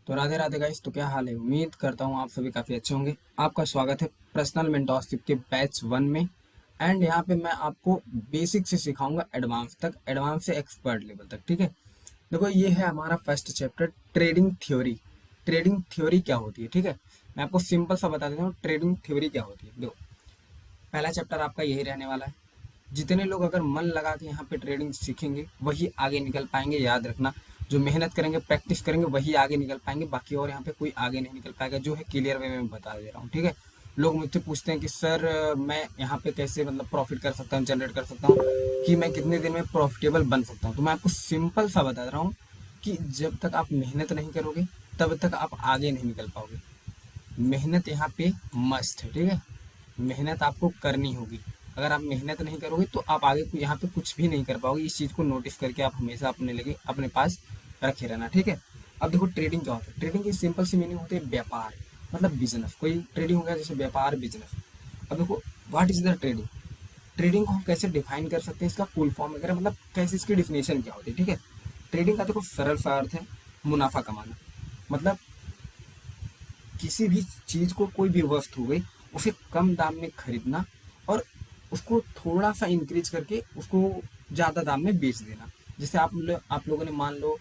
तो राधे राधे गाइस। तो क्या हाल है? उम्मीद करता हूँ आप सभी काफ़ी अच्छे होंगे। आपका स्वागत है पर्सनल मेंटोरशिप के बैच 1 में। एंड यहाँ पे मैं आपको बेसिक से सिखाऊंगा एडवांस तक, एडवांस से एक्सपर्ट लेवल तक। ठीक है, देखो ये है हमारा first chapter, trading theory. Trading theory क्या होती है? ठीक है, मैं आपको सिंपल सा बता देता हूँ ट्रेडिंग थ्योरी क्या होती है। देखो, पहला चैप्टर आपका यही रहने वाला है। जितने लोग अगर मन लगा के यहाँ पे ट्रेडिंग सीखेंगे वही आगे निकल पाएंगे। याद रखना, जो मेहनत करेंगे, प्रैक्टिस करेंगे, वही आगे निकल पाएंगे। बाकी और यहाँ पे कोई आगे नहीं निकल पाएगा, जो है क्लियर वे में बता दे रहा हूँ। ठीक है, लोग मुझसे पूछते हैं कि सर मैं यहाँ पे कैसे मतलब प्रॉफिट कर सकता हूँ, जनरेट कर सकता हूँ, कि मैं कितने दिन में प्रॉफिटेबल बन सकता हूँ। तो मैं आपको सिंपल सा बता रहा हूँ कि जब तक आप मेहनत नहीं करोगे तब तक आप आगे नहीं निकल पाओगे। मेहनत यहाँ पे मस्ट है। ठीक है, मेहनत आपको करनी होगी। अगर आप मेहनत नहीं करोगे तो आप आगे यहाँ पे कुछ भी नहीं कर पाओगे। इस चीज़ को नोटिस करके आप हमेशा अपने लगे अपने पास रखे रहना। ठीक है, अब देखो ट्रेडिंग क्या होता है। ट्रेडिंग की सिंपल सी मीनिंग होती है व्यापार, मतलब बिजनेस। कोई ट्रेडिंग हो गया जैसे व्यापार, बिजनेस। अब देखो, what is the trading? Trading को हम कैसे डिफाइन कर सकते हैं, इसका फुल फॉर्म वगैरह, मतलब कैसे इसकी डिफिनेशन क्या होती है। ठीक है, ट्रेडिंग का देखो सरल सा अर्थ है मुनाफा कमाना। मतलब किसी भी चीज़ को, कोई भी वस्तु हो गई, उसे कम दाम में खरीदना और उसको थोड़ा सा इंक्रीज करके उसको ज़्यादा दाम में बेच देना। जैसे आप लोगों ने मान लो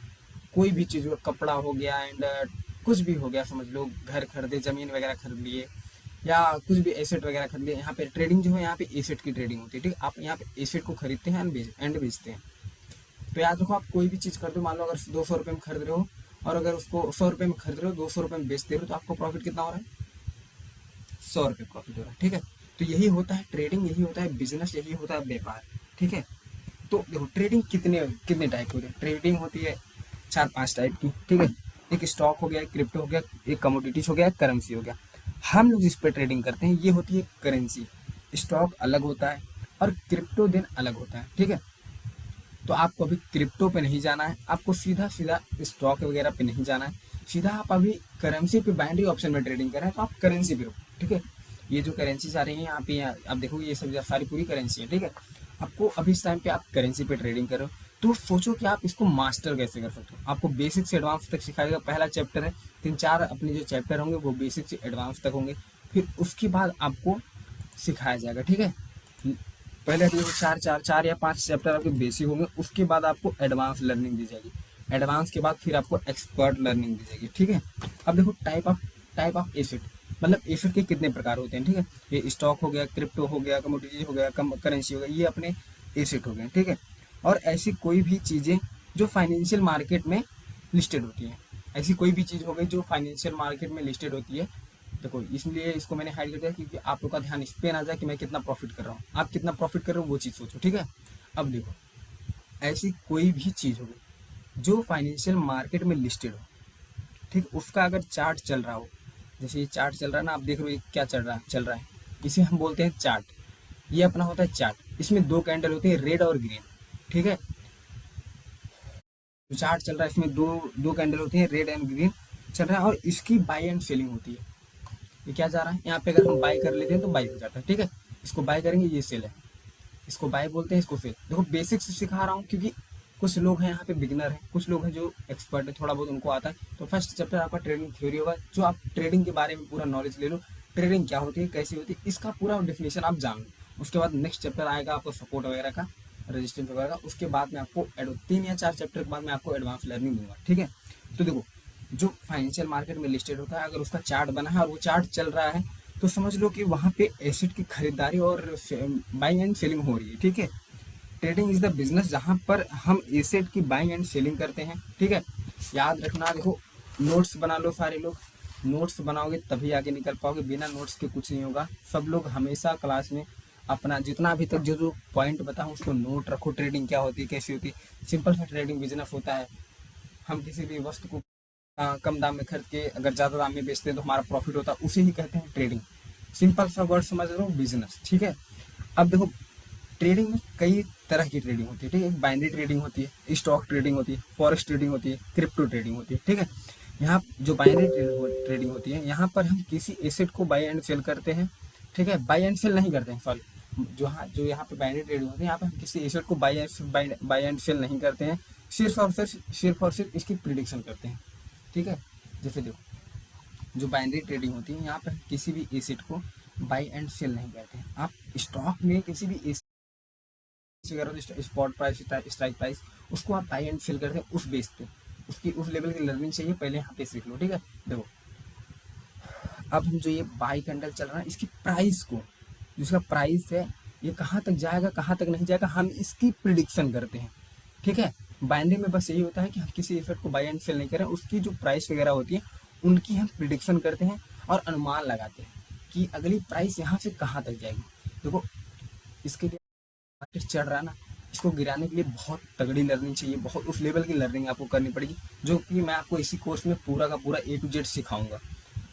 कोई भी चीज़ हो, कपड़ा हो गया एंड कुछ भी हो गया, समझ लो घर खरीदे, ज़मीन वगैरह खरीद लिए, या कुछ भी एसेट वगैरह खरीद लिए। यहाँ पे ट्रेडिंग जो है, यहाँ पे एसेट की ट्रेडिंग होती है। ठीक है, आप यहाँ पे एसेट को खरीदते हैं एंड बेचते हैं। तो याद रखो, आप कोई भी चीज़ खरीदो, मान लो अगर 200 रुपये में खरीद रहे हो और अगर उसको 100 रुपये में खरीद रहे हो, 200 रुपये में बेच दे रहे हो, तो आपको प्रॉफिट कितना हो रहा है? 100 रुपये प्रॉफिट हो रहा है। ठीक है, तो यही होता है ट्रेडिंग, यही होता है बिजनेस, यही होता है व्यापार। ठीक है, तो देखो ट्रेडिंग कितने कितने टाइप की होती है। ट्रेडिंग होती है 4-5 टाइप की। ठीक है, एक स्टॉक हो गया, एक क्रिप्टो हो गया, एक कमोडिटीज हो गया, एक करेंसी हो गया। हम लोग जिस पे ट्रेडिंग करते हैं ये होती है करेंसी। स्टॉक अलग होता है और क्रिप्टो दिन अलग होता है। ठीक है, तो आपको अभी क्रिप्टो पे नहीं जाना है, आपको सीधा सीधा स्टॉक वगैरह पे नहीं जाना है। सीधा आप अभी करेंसी पे, बाइनरी ऑप्शन में ट्रेडिंग कर रहे हैं, तो आप करेंसी पे रुको। ठीक है, ये जो करेंसी आ रही है यहाँ पे, आप देखोगे ये सब सारी पूरी करेंसी है। ठीक है, आपको अभी इस टाइम पे आप करेंसी पे ट्रेडिंग कर रहे हो, तो सोचो कि आप इसको मास्टर कैसे कर सकते हो। आपको बेसिक से एडवांस तक सिखाएगा। पहला चैप्टर है, 3-4 अपने जो चैप्टर होंगे वो बेसिक से एडवांस तक होंगे। फिर उसके बाद आपको सिखाया जाएगा। ठीक है, पहले तो चार चार चार या 5 चैप्टर आपके बेसिक होंगे, उसके बाद आपको एडवांस लर्निंग दी जाएगी। एडवांस के बाद फिर आपको एक्सपर्ट लर्निंग दी जाएगी। ठीक है, अब देखो टाइप ऑफ एसेट, मतलब एसेट के कितने प्रकार होते हैं। ठीक है, ये स्टॉक हो गया, क्रिप्टो हो गया, कमोडिटी हो गया, करेंसी हो गया, ये अपने एसेट हो गए। ठीक है, और ऐसी कोई भी चीज़ें जो फाइनेंशियल मार्केट में लिस्टेड होती हैं, ऐसी कोई भी चीज़ हो गई जो फाइनेंशियल मार्केट में लिस्टेड होती है। देखो, इसलिए इसको मैंने हाइड कर दिया क्योंकि आप लोग का ध्यान इस पे ना जाए कि मैं कितना प्रॉफिट कर रहा हूँ। आप कितना प्रॉफिट कर रहे हो वो चीज़ सोचो। ठीक है, अब देखो, ऐसी कोई भी चीज़ हो गई जो फाइनेंशियल मार्केट में लिस्टेड हो, ठीक, उसका अगर चार्ट चल रहा हो, जैसे ये चार्ट चल रहा है ना, आप देख रहे हो ये क्या चल रहा है, इसे हम बोलते हैं चार्ट। ये अपना होता है चार्ट, इसमें 2 कैंडल होते हैं, रेड और ग्रीन। ठीक है, जो चार्ट चल रहा है इसमें दो दो कैंडल होती हैं, रेड एंड ग्रीन चल रहा है, और इसकी बाई एंड सेलिंग होती है। ये क्या जा रहा है, यहाँ पे अगर हम बाई कर लेते हैं तो बाई हो जाता है। ठीक है, इसको बाई करेंगे, ये सेल है, इसको बाय बोलते हैं, इसको सेल। देखो बेसिक्स सिखा रहा हूँ क्योंकि कुछ लोग हैं यहाँ पे बिगनर हैं, कुछ लोग हैं जो एक्सपर्ट है, थोड़ा बहुत उनको आता है। तो फर्स्ट चैप्टर आपका ट्रेडिंग थ्योरी होगा, जो आप ट्रेडिंग के बारे में पूरा नॉलेज ले लो, ट्रेडिंग क्या होती है, कैसी होती है, इसका पूरा डेफिनेशन आप जान लो। उसके बाद नेक्स्ट चैप्टर आएगा आपको सपोर्ट वगैरह का, रजिस्टेंस वगैरह का। उसके बाद में आपको 3 या 4 चैप्टर के बाद में आपको एडवांस लर्निंग दूंगा। ठीक है, तो देखो, जो फाइनेंशियल मार्केट में लिस्टेड होता है, अगर उसका चार्ट बना है और वो चार्ट चल रहा है, तो समझ लो कि वहाँ पे एसेट की खरीदारी और बाइंग एंड सेलिंग हो रही है। ठीक है, ट्रेडिंग इज द बिजनेस जहाँ पर हम एसेट की बाइंग एंड सेलिंग करते हैं। ठीक है, याद रखना। देखो, नोट्स बना लो सारे लोग, नोट्स बनाओगे तभी आगे निकल पाओगे, बिना नोट्स के कुछ नहीं होगा। सब लोग हमेशा क्लास में अपना जितना अभी तक जो जो पॉइंट बताऊँ उसको नोट रखो। ट्रेडिंग क्या होती है, कैसी होती है। सिंपल सा ट्रेडिंग बिजनेस होता है, हम किसी भी वस्तु को कम दाम में खरीद के अगर ज़्यादा दाम में बेचते हैं तो हमारा प्रॉफिट होता है, उसे ही कहते हैं ट्रेडिंग। सिंपल सा वर्ड समझ रहे हो, बिजनेस। ठीक है, अब देखो, ट्रेडिंग में कई तरह की ट्रेडिंग होती है। ठीक है, एक बाइनरी ट्रेडिंग होती है, स्टॉक ट्रेडिंग होती है, फॉरेक्स ट्रेडिंग होती है, क्रिप्टो ट्रेडिंग होती है। ठीक है, यहाँ जो बाइनरी ट्रेडिंग होती है, यहाँ पर हम किसी एसेट को बाई एंड सेल करते हैं। ठीक है, बाई एंड सेल नहीं करते हैं, सॉरी, जो यहाँ पे बाइनरी ट्रेडिंग होती है, यहाँ पे हम किसी एसेट को बाई एंड सेल नहीं करते हैं, सिर्फ और सिर्फ इसकी प्रिडिक्शन करते हैं। ठीक है, जैसे देखो जो बाइनरी ट्रेडिंग होती है यहाँ पे किसी भी एसेट को बाई एंड सेल नहीं करते हैं। आप स्टॉक में किसी भी एसेट वगैरह स्पॉट प्राइस स्ट्राइक प्राइस उसको आप बाई एंड सेल करते हैं उस बेस पे, उसकी उस लेवल की लर्निंग चाहिए, पहले यहाँ पे सीख लो। ठीक है, देखो अब हम जो ये बाई कैंडल चल रहा है इसकी प्राइस को, जिसका प्राइस है ये कहाँ तक जाएगा कहाँ तक नहीं जाएगा हम इसकी प्रिडिक्शन करते हैं। ठीक है, बाइनरी में बस यही होता है कि हम किसी इफेक्ट को बाई एंड सेल नहीं करें, उसकी जो प्राइस वगैरह होती है उनकी हम प्रिडिक्शन करते हैं और अनुमान लगाते हैं कि अगली प्राइस यहाँ से कहाँ तक जाएगी। देखो इसके लिए मार्केट चढ़ रहा है ना, इसको गिराने के लिए बहुत तगड़ी लर्निंग चाहिए, बहुत उस लेवल की लर्निंग आपको करनी पड़ेगी, जो कि मैं आपको इसी कोर्स में पूरा का पूरा A to Z सिखाऊंगा।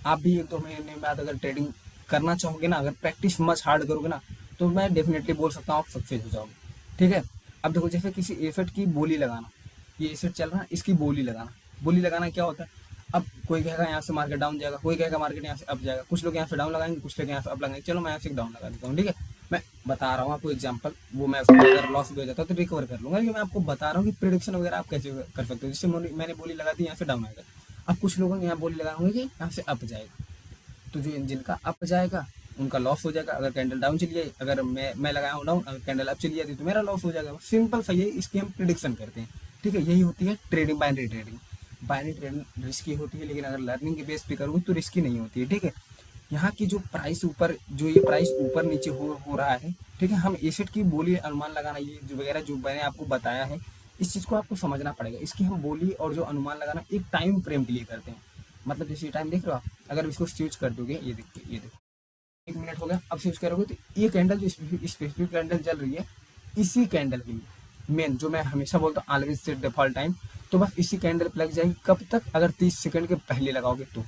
आप भी 1-2 महीने बाद अगर ट्रेडिंग करना चाहोगे ना, अगर प्रैक्टिस मच हार्ड करोगे ना, तो मैं डेफिनेटली बोल सकता हूँ आप सक्सेस हो जाओगे। ठीक है, अब देखो जैसे किसी एसेट की बोली लगाना, ये एसेट चल रहा है इसकी बोली लगाना, बोली लगाना क्या होता है, अब कोई कहेगा यहाँ से मार्केट डाउन जाएगा, कोई कहेगा मार्केट यहाँ से अप जाएगा, कुछ लोग यहाँ से डाउन लगाएंगे, कुछ लोग यहाँ से अप लगाएंगे। चलो मैं यहाँ से डाउन लगा देता हूँ। ठीक है, मैं बता रहा हूँ आपको एग्जांपल, वो मैं उसको अगर लॉस भी हो जाता है तो रिकवर कर लूंगा, लेकिन मैं आपको बता रहा हूँ कि प्रिडिक्शन वगैरह आप कैसे कर सकते हो। जिससे मैंने बोली लगा दी यहाँ से डाउन आएगा, अब कुछ लोगों ने यहाँ बोली लगा होंगे कि यहाँ से अप जाएगा, तो जो जिनका अप जाएगा उनका लॉस हो जाएगा। अगर कैंडल डाउन चली जाए, अगर मैं लगाया हूँ डाउन, अगर कैंडल अप चली जाती तो मेरा लॉस हो जाएगा। सिंपल सा यही इसकी हम प्रिडिक्शन करते हैं। ठीक है, यही होती है trading, binary trading. Binary trading risky होती है, लेकिन अगर लर्निंग के बेस पे करोगे तो रिस्की नहीं होती है। ठीक है, यहाँ की जो प्राइस ऊपर, जो ये प्राइस ऊपर नीचे हो रहा है, ठीक है, हम एसेट की बोली अनुमान लगाना, ये जो वगैरह जो मैंने आपको बताया है, इस चीज़ को आपको समझना पड़ेगा। इसकी हम बोली और जो अनुमान लगाना एक टाइम फ्रेम के लिए करते हैं। मतलब जैसे टाइम देख रहे हो आप, अगर इसको स्विच कर दोगे, ये देखिए, ये देखो 1 मिनट हो गया, अब स्विच करोगे तो ये कैंडल जो स्पेसिफिक कैंडल चल रही है, इसी कैंडल के लिए मेन जो मैं हमेशा बोलता हूँ ऑलवेज सेट डिफॉल्ट टाइम, तो बस इसी कैंडल पे लग जाएगी। कब तक? अगर 30 सेकंड के पहले लगाओगे तो,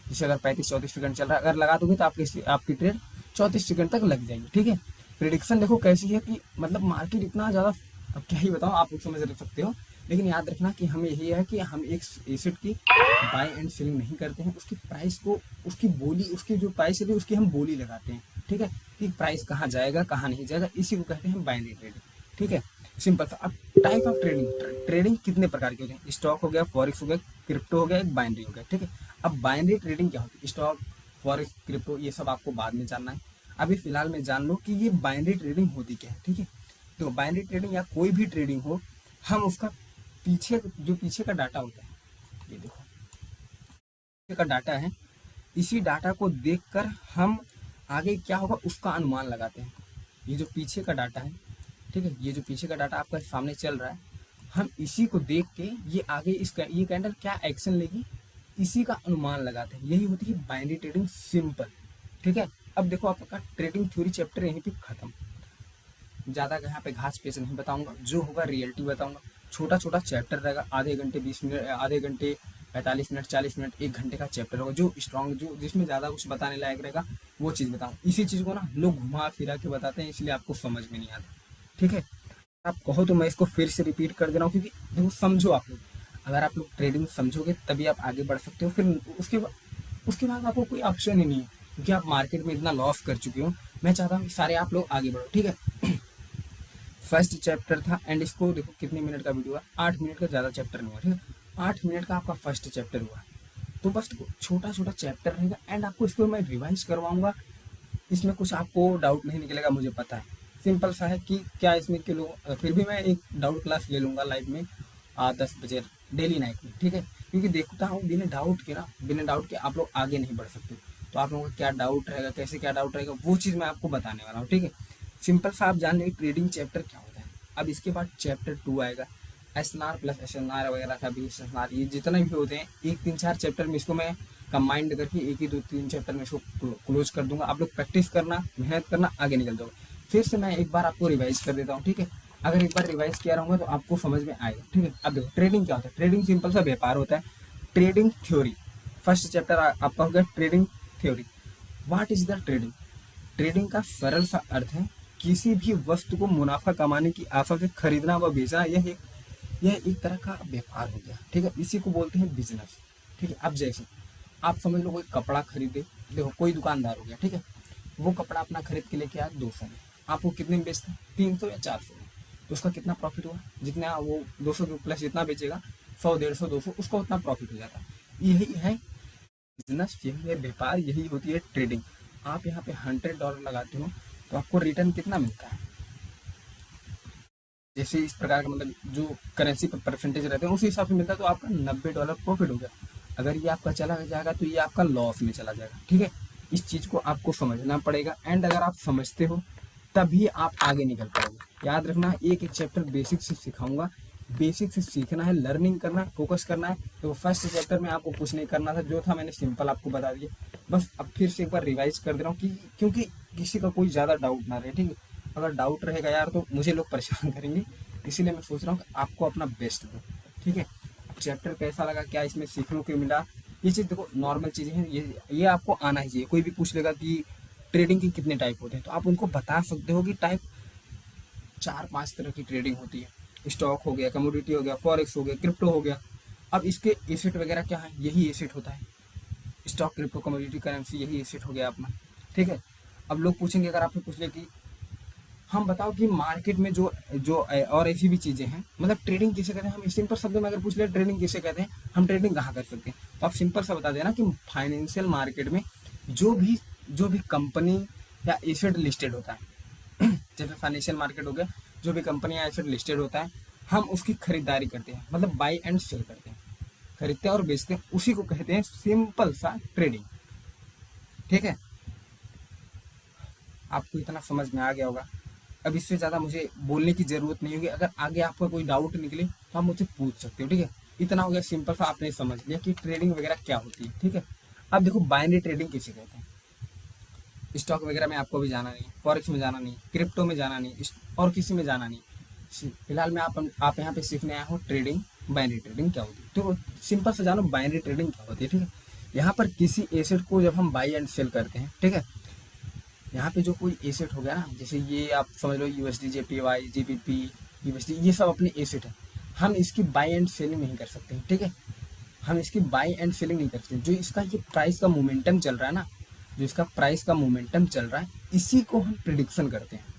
जैसे अगर 35-34 सेकंड चल रहा है, अगर लगा दोगे तो आपकी ट्रेड 34 सेकंड तक लग जाएगी। ठीक है, प्रिडिक्शन देखो कैसी है कि मतलब मार्केट इतना ज़्यादा, अब क्या ही बताऊँ, आप लोग समझ सकते हो, लेकिन याद रखना कि हमें यही है कि हम एक एसेट की बाय एंड सेलिंग नहीं करते हैं, उसकी प्राइस को, उसकी बोली, उसकी जो प्राइस है उसकी हम बोली लगाते हैं। ठीक है, कि प्राइस कहाँ जाएगा कहाँ नहीं जाएगा, इसी को कहते हैं बाइनरी ट्रेडिंग। ठीक है, सिंपल सा। अब टाइप ऑफ ट्रेडिंग, ट्रेडिंग कितने प्रकार के होते हैं? स्टॉक हो गया, फॉरेक्स हो गया, क्रिप्टो हो गया, एक बाइनरी हो गया। ठीक है, अब बाइनरी ट्रेडिंग क्या होती है? स्टॉक, फॉरेक्स, क्रिप्टो, ये सब आपको बाद में जानना है। अभी फिलहाल में जान लो कि ये बाइनरी ट्रेडिंग होती क्या है। ठीक है, तो बाइनरी ट्रेडिंग या कोई भी ट्रेडिंग हो, हम उसका पीछे का डाटा होता है, ये देखो पीछे का डाटा है, इसी डाटा को देखकर हम आगे क्या होगा उसका अनुमान लगाते हैं। ये जो पीछे का डाटा है, ठीक है, ये जो पीछे का डाटा आपका सामने चल रहा है, हम इसी को देख के ये आगे ये कैंडल क्या एक्शन लेगी, इसी का अनुमान लगाते हैं। यही होती है बाइनरी ट्रेडिंग, सिंपल। ठीक है, अब देखो आपका ट्रेडिंग थ्योरी चैप्टर यहीं पे खत्म। ज़्यादा यहाँ पे घास पेच नहीं बताऊंगा, जो होगा रियलिटी बताऊंगा। छोटा छोटा चैप्टर रहेगा, आधे घंटे 20 मिनट, आधे घंटे 45 मिनट, 40 मिनट, 1 घंटे का चैप्टर होगा, जो स्ट्रॉन्ग, जो जिसमें ज़्यादा कुछ बताने लायक रहेगा वो चीज़ बताऊँ। इसी चीज़ को ना लोग घुमा फिरा के बताते हैं, इसलिए आपको समझ में नहीं आता। ठीक है, आप कहो तो मैं इसको फिर से रिपीट कर दे रहा हूँ, क्योंकि देखो समझो आप लोग, अगर आप लोग ट्रेडिंग समझोगे तभी आप आगे बढ़ सकते हो। फिर उसके बाद आपको कोई ऑप्शन ही नहीं है, क्योंकि आप मार्केट में इतना लॉस कर चुके हो। मैं चाहता हूँ सारे आप लोग आगे बढ़ो। ठीक है, फर्स्ट चैप्टर था, एंड इसको देखो कितने मिनट का वीडियो हुआ, 8 मिनट का, ज़्यादा चैप्टर नहीं हुआ। ठीक है, 8 मिनट का आपका फर्स्ट चैप्टर हुआ, तो बस छोटा छोटा चैप्टर रहेगा, एंड आपको इसको मैं रिवाइज करवाऊंगा। इसमें कुछ आपको डाउट नहीं निकलेगा, मुझे पता है। सिंपल सा है कि क्या इसमें के लोग, फिर भी मैं एक डाउट क्लास ले लूँगा लाइव में 10 बजे डेली नाइट में। ठीक है, क्योंकि देखता हूँ बिना डाउट के आप लोग आगे नहीं बढ़ सकते। तो आप लोगों का क्या डाउट रहेगा, कैसे क्या डाउट रहेगा, वो चीज़ मैं आपको बताने वाला हूँ। ठीक है, सिंपल सा आप जान लेंगे ट्रेडिंग चैप्टर क्या होता है। अब इसके बाद चैप्टर 2 आएगा, SNR प्लस SNR वगैरह का भी, SNR, ये जितने भी होते हैं, 1-3-4 चैप्टर में इसको मैं कंबाइंड करके 1 ही 2-3 चैप्टर में इसको क्लोज कर दूंगा। आप लोग प्रैक्टिस करना, मेहनत करना, आगे निकल जाओगे। फिर से मैं एक बार आपको रिवाइज कर देता हूँ। ठीक है, अगर एक बार रिवाइज किया रहूँगा तो आपको समझ में आएगा। ठीक है, अब देखो ट्रेडिंग क्या होता है। ट्रेडिंग सिंपल सा व्यापार होता है। ट्रेडिंग थ्योरी, फर्स्ट चैप्टर आपका हो गया trading theory. What is the trading? Trading का सरल सा अर्थ है किसी भी वस्तु को मुनाफा कमाने की आशा से खरीदना व बेचना। यह एक तरह का व्यापार हो गया। ठीक है, इसी को बोलते हैं बिजनेस। ठीक है, अब जैसे आप समझ लो कोई कपड़ा खरीदे, देखो कोई दुकानदार हो गया, ठीक है, वो कपड़ा अपना खरीद के लेके आया 200 में, आपको कितने में बेचता है? 300 या 400 में। तो उसका कितना प्रॉफिट हुआ? जितना वो 200 के प्लस जितना बेचेगा, 100, 150, 200, उसका उतना प्रॉफिट हो जाता है। यही है बिजनेस, यही है व्यापार, यही होती है ट्रेडिंग। आप यहाँ पे $100 लगाते हो तो आपको रिटर्न कितना मिलता है? जैसे इस प्रकार का मतलब जो करेंसी पर परसेंटेज रहते हैं उस हिसाब से मिलता है, तो आपका $90 प्रॉफिट हो गया। अगर ये आपका चला जाएगा तो ये आपका लॉस में चला जाएगा, ठीक है। इस चीज को आपको समझना पड़ेगा, एंड अगर आप समझते हो तभी आप आगे निकल पाओगे। याद रखना, एक एक चैप्टर बेसिक से सिखाऊंगा, बेसिक से सीखना है, लर्निंग करना है, फोकस करना है। तो फर्स्ट चैप्टर में आपको कुछ नहीं करना था, जो था मैंने सिंपल आपको बता दिया। बस अब फिर से एक बार रिवाइज कर दे रहा हूँ कि क्योंकि किसी का कोई ज़्यादा डाउट ना रहे, ठीक है। अगर डाउट रहेगा यार तो मुझे लोग परेशान करेंगे, इसीलिए मैं सोच रहा हूँ कि आपको अपना बेस्ट दो, ठीक है। चैप्टर कैसा लगा, क्या इसमें सीखने को मिला, ये चीज़ देखो नॉर्मल चीज़ें हैं, ये आपको आना ही चाहिए। कोई भी पूछ लेगा कि ट्रेडिंग के कितने टाइप होते हैं, तो आप उनको बता सकते हो कि टाइप 4-5 तरह की ट्रेडिंग होती है। स्टॉक हो गया, कमोडिटी हो गया, फॉरेक्स हो गया, क्रिप्टो हो गया। अब इसके एसेट वगैरह क्या है, यही एसेट होता है। स्टॉक, क्रिप्टो, कमोडिटी, करेंसी, यही एसेट हो गया अपना, ठीक है। अब लोग पूछेंगे, अगर आपसे पूछ ले कि हम बताओ कि मार्केट में जो जो और ऐसी भी चीजें हैं, मतलब ट्रेडिंग किसे कहते हैं, हम सिंपल शब्दों में अगर पूछ ले ट्रेडिंग किसे कहते हैं, हम ट्रेडिंग कहाँ कर सकते हैं, तो आप सिंपल सा बता देना कि फाइनेंशियल मार्केट में जो भी कंपनी या एसेट लिस्टेड होता है, जैसे फाइनेंशियल मार्केट हो गया, जो भी कंपनी या एसेट लिस्टेड होता है, हम उसकी खरीदारी करते हैं, मतलब बाई एंड सेल करते हैं, खरीदते हैं और बेचते हैं, उसी को कहते हैं सिंपल सा ट्रेडिंग, ठीक है। आपको इतना समझ में आ गया होगा। अब इससे ज़्यादा मुझे बोलने की ज़रूरत नहीं होगी। अगर आगे आपका कोई डाउट निकले तो आप मुझसे पूछ सकते हो, ठीक है। इतना हो गया, सिंपल सा आपने समझ लिया कि ट्रेडिंग वगैरह क्या होती है, ठीक है। अब देखो बाइनरी ट्रेडिंग किसे कहते हैं। स्टॉक वगैरह में आपको भी जाना नहीं, फॉरेक्स में जाना नहीं, क्रिप्टो में जाना नहीं, और किसी में जाना नहीं। फिलहाल मैं आप यहाँ पे सीखने आया हूँ ट्रेडिंग, बाइनरी ट्रेडिंग क्या होती है। तो सिंपल से जानो बाइनरी ट्रेडिंग क्या होती है, ठीक है। यहाँ पर किसी एसेट को जब हम बाई एंड सेल करते हैं, ठीक है, यहाँ पे जो कोई एसेट हो गया ना, जैसे ये आप समझ लो यूएसडी, जेपीवाई, जीबीपी, यूएसडी, ये सब अपने एसेट है। हम इसकी बाई एंड सेलिंग नहीं कर सकते, ठीक है। हम इसकी बाई एंड सेलिंग नहीं कर सकते। जो इसका ये प्राइस का मोमेंटम चल रहा है ना, जो इसका प्राइस का मोमेंटम चल रहा है, इसी को हम प्रिडिक्शन करते हैं।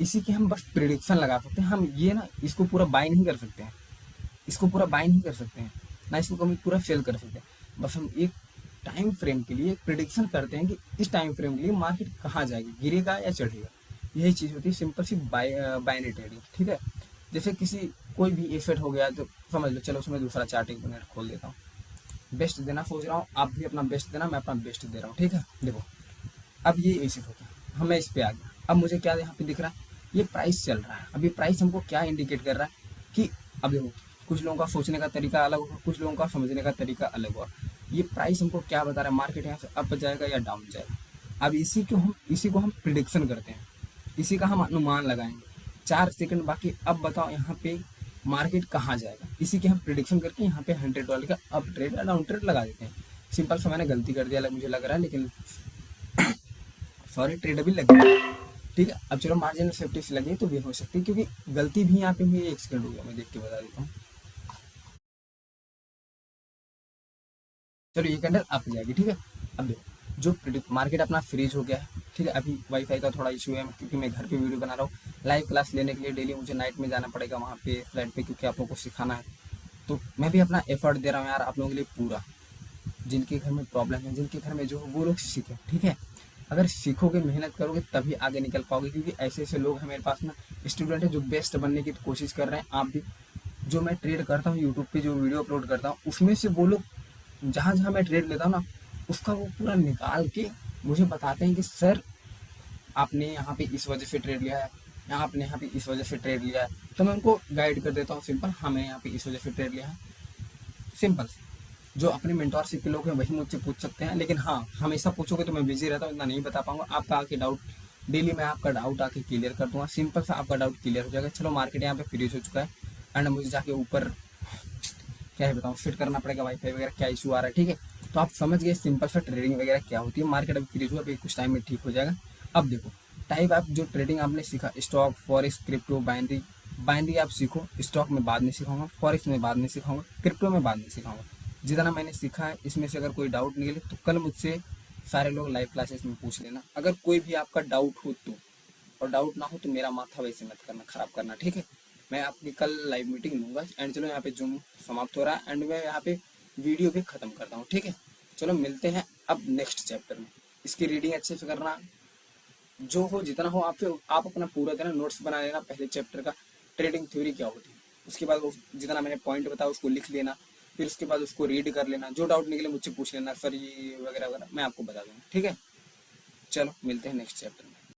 इसी की हम बस प्रिडिक्शन लगा सकते हैं। हम ये ना इसको पूरा बाई नहीं कर सकते हैं, इसको पूरा बाई नहीं कर सकते हैं, ना इसको कभी पूरा सेल कर सकते हैं। बस हम एक टाइम फ्रेम के लिए प्रिडिक्शन करते हैं कि इस टाइम फ्रेम के लिए मार्केट कहाँ जाएगी, गिरेगा या चढ़ेगा। यही चीज़ होती है सिंपल सी बाइनरी ट्रेडिंग, ठीक है। जैसे किसी कोई भी एसेट हो गया तो समझ लो, चलो उसमें दूसरा चार्ट एक मिनट खोल देता हूँ। बेस्ट देना सोच रहा हूँ, आप भी अपना बेस्ट देना, मैं अपना बेस्ट दे रहा हूँ, ठीक है। देखो अब ये एसेट हो गया, हमें इस पे आ गया। अब मुझे क्या यहाँ पे दिख रहा है, ये प्राइस चल रहा है। अब ये प्राइस हमको क्या इंडिकेट कर रहा है कि अब देखो, कुछ लोगों का सोचने का तरीका अलग होगा, कुछ लोगों का समझने का तरीका अलग होगा। ये प्राइस हमको क्या बता रहा है, मार्केट यहाँ से अप जाएगा या डाउन जाएगा। अब इसी को हम प्रिडिक्शन करते हैं, इसी का हम अनुमान लगाएंगे। 4 सेकंड बाकी, अब बताओ यहाँ पे मार्केट कहाँ जाएगा, इसी की हम प्रिडिक्शन करके यहाँ पे $100 का अप ट्रेड या डाउन ट्रेड लगा देते हैं। सिंपल सा मैंने गलती कर दिया मुझे लग रहा है, लेकिन सॉरी, ट्रेड अभी लग गया, ठीक है। अब चलो मार्जिन सेफ्टी से लगे तो भी हो सकती है, क्योंकि गलती भी यहाँ पे हुई, 1 सेकंड हो गया, मैं देख के बता देता हूँ। चलो ये कैंडल अप जाएगी, ठीक है। अब देखो जो मार्केट अपना फ्रीज हो गया है, ठीक है। अभी वाईफाई का थोड़ा इशू है, क्योंकि मैं घर पे वीडियो बना रहा हूँ। लाइव क्लास लेने के लिए डेली मुझे नाइट में जाना पड़ेगा वहाँ पे फ्लैट पे, क्योंकि आप लोगों को सिखाना है। तो मैं भी अपना एफर्ट दे रहा हूँ यार आप लोगों के लिए पूरा। जिनके घर में प्रॉब्लम है, जिनके घर में जो है, वो लोग सीखें, ठीक है। अगर सीखोगे, मेहनत करोगे, तभी आगे निकल पाओगे, क्योंकि ऐसे ऐसे लोग हैं मेरे पास ना, स्टूडेंट है जो बेस्ट बनने की कोशिश कर रहे हैं। आप भी, जो मैं ट्रेड करता हूँ यूट्यूब पे जो वीडियो अपलोड करता हूँ, उसमें से वो लोग जहाँ जहाँ मैं ट्रेड लेता हूँ ना, उसका वो पूरा निकाल के मुझे बताते हैं कि सर आपने यहाँ पे इस वजह से ट्रेड लिया है, यहाँ आपने यहाँ पे इस वजह से ट्रेड लिया है। तो मैं उनको गाइड कर देता हूँ सिंपल, हाँ मैंने यहाँ पे इस वजह से ट्रेड लिया है, सिंपल। जो अपने मेंटोरशिप के लोग हैं वही मुझसे पूछ सकते हैं, लेकिन हाँ हमेशा पूछोगे तो मैं बिजी रहता हूँ, इतना नहीं बता पाऊंगा। आपका आके डाउट डेली मैं आपका डाउट आके क्लियर कर दूंगा, सिंपल सा आपका डाउट क्लियर हो जाएगा। चलो मार्केट यहाँ पे फ्रीज हो चुका है, एंड मुझे जाके ऊपर क्या है बताऊँ, फिट करना पड़ेगा वाईफाई वगैरह, क्या इशू आ रहा है, ठीक है। तो आप समझ गए सिंपल सा ट्रेडिंग वगैरह क्या होती है। मार्केट अभी फ्रीज हुआ, अभी कुछ टाइम में ठीक हो जाएगा। अब देखो टाइप, आप जो ट्रेडिंग आपने सीखा, stock, forex, crypto, binary, binary आप सीखो। स्टॉक में बाद में सिखाऊंगा, फॉरेक्स में बाद में सिखाऊंगा, क्रिप्टो में बाद में सिखाऊंगा। जितना मैंने सीखा है इसमें से अगर कोई डाउट निकले तो कल मुझसे सारे लोग लाइव क्लासेस में पूछ लेना, अगर कोई भी आपका डाउट हो तो। और डाउट ना हो तो मेरा माथा वैसे मत करना, खराब करना, ठीक है। मैं आपकी कल लाइव मीटिंग लूंगा। एंड चलो यहाँ पे जूम समाप्त हो रहा है, एंड मैं यहाँ पे वीडियो भी खत्म करता हूँ, ठीक है। चलो मिलते हैं अब नेक्स्ट चैप्टर में। इसकी रीडिंग अच्छे से करना, जो हो जितना हो आप, फिर आप अपना पूरा देना, नोट्स बना लेना पहले चैप्टर का, ट्रेडिंग थ्योरी क्या होती है। उसके बाद वो जितना मैंने पॉइंट बताया उसको लिख लेना, फिर उसके बाद उसको रीड कर लेना, जो डाउट निकले मुझसे पूछ लेना, सर ये वगैरह वगैरह मैं आपको बता दूंगा, ठीक है। चलो मिलते हैं नेक्स्ट चैप्टर में।